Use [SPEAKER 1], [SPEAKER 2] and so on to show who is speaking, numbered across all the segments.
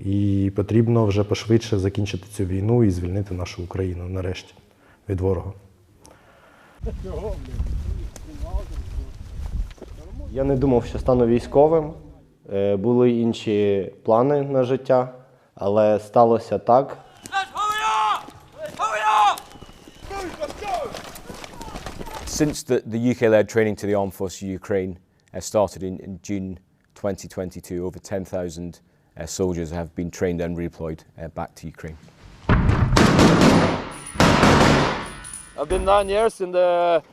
[SPEAKER 1] І потрібно вже пошвидше закінчити цю війну і звільнити нашу Україну нарешті від ворога.
[SPEAKER 2] Я не думав, що стану військовим. Були інші плани на життя, але сталося так.
[SPEAKER 3] Since the UK-led training to the armed forces of Ukraine started in June 2022, over 10,000 soldiers have been trained and redeployed back to Ukraine.
[SPEAKER 4] I've been 9 years in the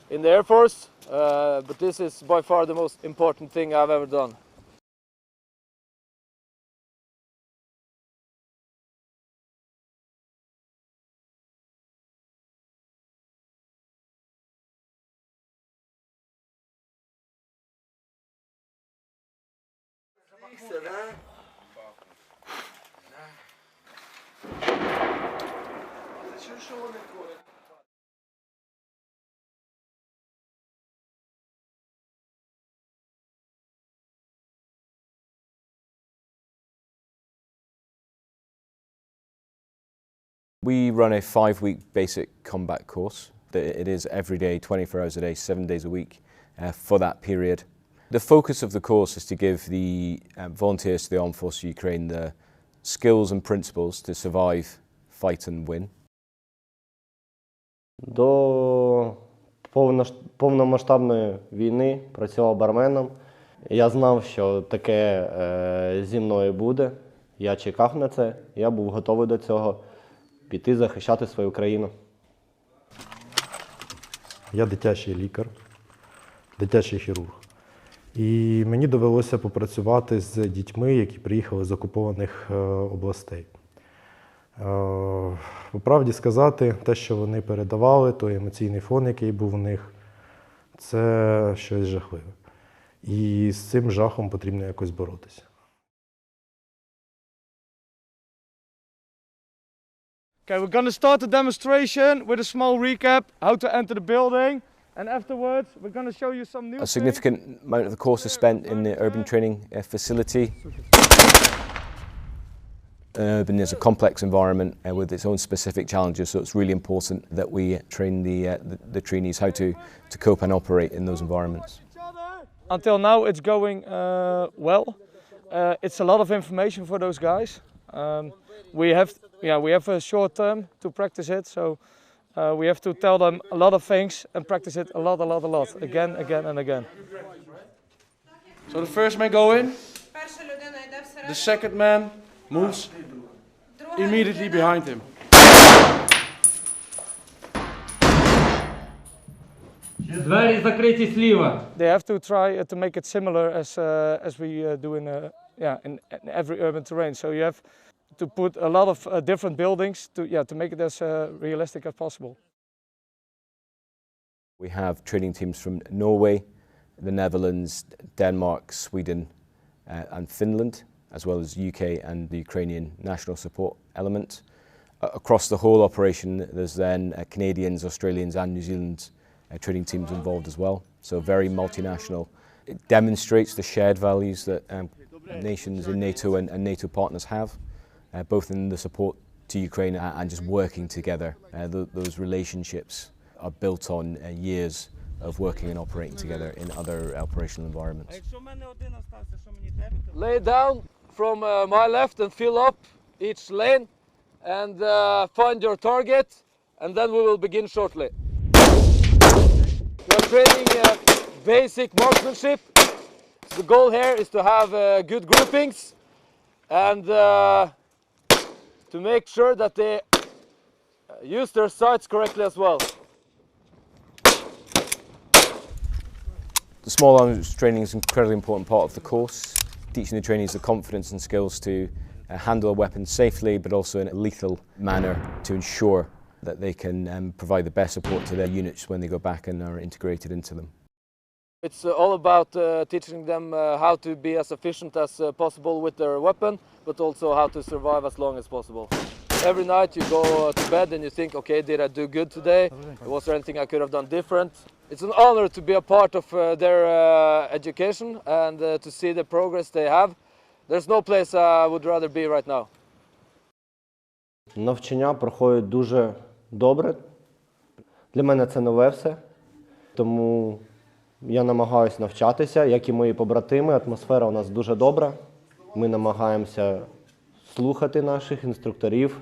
[SPEAKER 4] Air Force, but this is by far the most important thing I've ever done.
[SPEAKER 3] We run a 5-week basic combat course. It is every day, 24 hours a day, 7 days a week for that period. The focus of the course is to give the volunteers to the Armed Forces of Ukraine the skills and principles to survive, fight and win.
[SPEAKER 2] До повномасштабної війни працював барменом. Я знав, що таке зі мною буде. Я чекав на це, я був готовий до цього піти захищати свою країну.
[SPEAKER 1] Я дитячий лікар, дитячий хірург. І мені довелося попрацювати з дітьми, які приїхали з окупованих областей. По правді сказати, те, що вони передавали, той емоційний фон, який був у них, це щось жахливе. І з цим жахом потрібно якось боротися.
[SPEAKER 4] Okay, we're going to start the demonstration with a small recap how to enter the building, and afterwards we're going to show you some new
[SPEAKER 3] A significant amount of the course is spent in the urban training facility. Urban is a complex environment with its own specific challenges, so it's really important that we train the trainees how to cope and operate in those environments.
[SPEAKER 4] Until now it's going well. It's a lot of information for those guys. We have a short term to practice it, so we have to tell them a lot of things and practice it a lot, again and again.
[SPEAKER 5] So the first man go in, the second man moves immediately behind him.
[SPEAKER 4] They have to try to make it similar as we do in every urban terrain. So you have to put a lot of different buildings to make it as realistic as possible.
[SPEAKER 3] We have training teams from Norway, the Netherlands, Denmark, Sweden and Finland, as well as UK and the Ukrainian national support element. Across the whole operation there's then Canadians, Australians and New Zealand training teams involved as well, so very multinational. It demonstrates the shared values that nations in NATO and NATO partners have, both in the support to Ukraine and just working together. Those relationships are built on years of working and operating together in other operational environments.
[SPEAKER 4] Lay down from my left and fill up each lane and find your target, and then we will begin shortly. We are training basic marksmanship. The goal here is to have good groupings and to make sure that they use their sights correctly as well.
[SPEAKER 3] The small arms training is an incredibly important part of the course, teaching the trainees the confidence and skills to handle a weapon safely, but also in a lethal manner to ensure that they can provide the best support to their units when they go back and are integrated into them.
[SPEAKER 4] It's all about teaching them how to be as efficient as possible with their weapon, but also how to survive as long as possible. Every night you go to bed and you think, okay, did I do good today? Was there anything I could have done different? It's an honor to be a part of their education and to see the progress they have. There's no place I would rather be right now.
[SPEAKER 2] Навчання проходить дуже добре. Для мене це нове все, тому я намагаюся навчатися, як і мої побратими. Атмосфера у нас дуже добра. Ми намагаємося слухати наших інструкторів.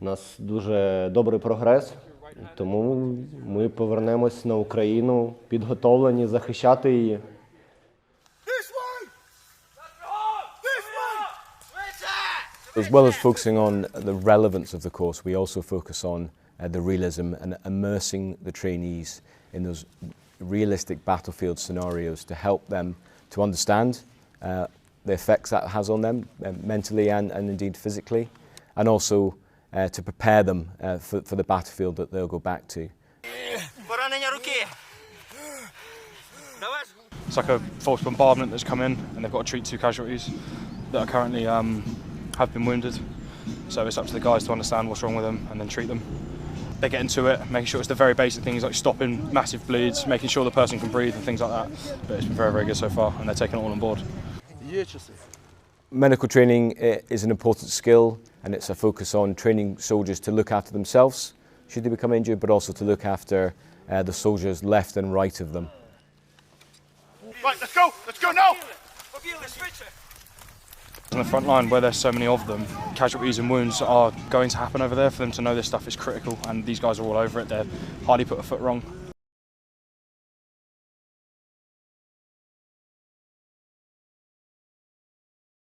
[SPEAKER 2] У нас дуже добрий прогрес, тому ми повернемось на Україну підготовлені захищати її.
[SPEAKER 3] As well as focusing on the relevance of the course, we also focus on the realism and immersing the trainees in those realistic battlefield scenarios to help them to understand the effects that has on them mentally and indeed physically, and also to prepare them for the battlefield that they'll go back to.
[SPEAKER 5] It's like a false bombardment that's come in, and they've got to treat 2 casualties that are currently have been wounded. So it's up to the guys to understand what's wrong with them and then treat them. They get into it, making sure it's the very basic things like stopping massive bleeds, making sure the person can breathe and things like that. But it's been very, very good so far, and they're taking it all on board.
[SPEAKER 3] Medical training is an important skill, and it's a focus on training soldiers to look after themselves should they become injured, but also to look after the soldiers left and right of them.
[SPEAKER 5] Right, let's go now! On the front line, where there's so many of them, casualties and wounds are going to happen over there. For them to know this stuff is critical, and these guys are all over it. They're hardly put a foot wrong.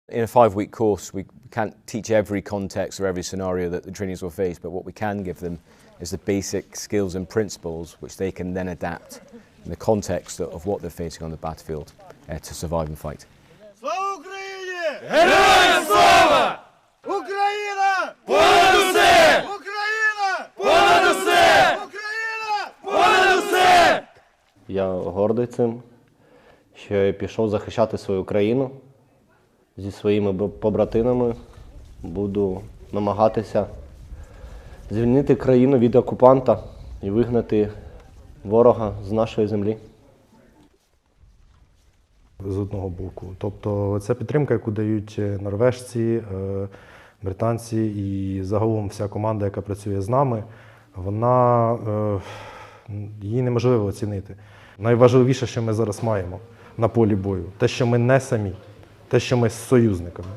[SPEAKER 3] In a 5-week course, we can't teach every context or every scenario that the trainees will face, but what we can give them is the basic skills and principles which they can then adapt in the context of what they're facing on the battlefield to survive and fight.
[SPEAKER 6] Слава Україні! Героям слава! Україна! Понад усе! Україна! Понад усе! Україна! Понад усе!
[SPEAKER 2] Я гордий цим, що я пішов захищати свою країну. Зі своїми побратимами буду намагатися звільнити країну від окупанта і вигнати ворога з нашої землі.
[SPEAKER 1] З одного боку. Тобто ця підтримка, яку дають норвежці, британці і загалом вся команда, яка працює з нами, її неможливо оцінити. Найважливіше, що ми зараз маємо на полі бою, те, що ми не самі, те, що ми з союзниками.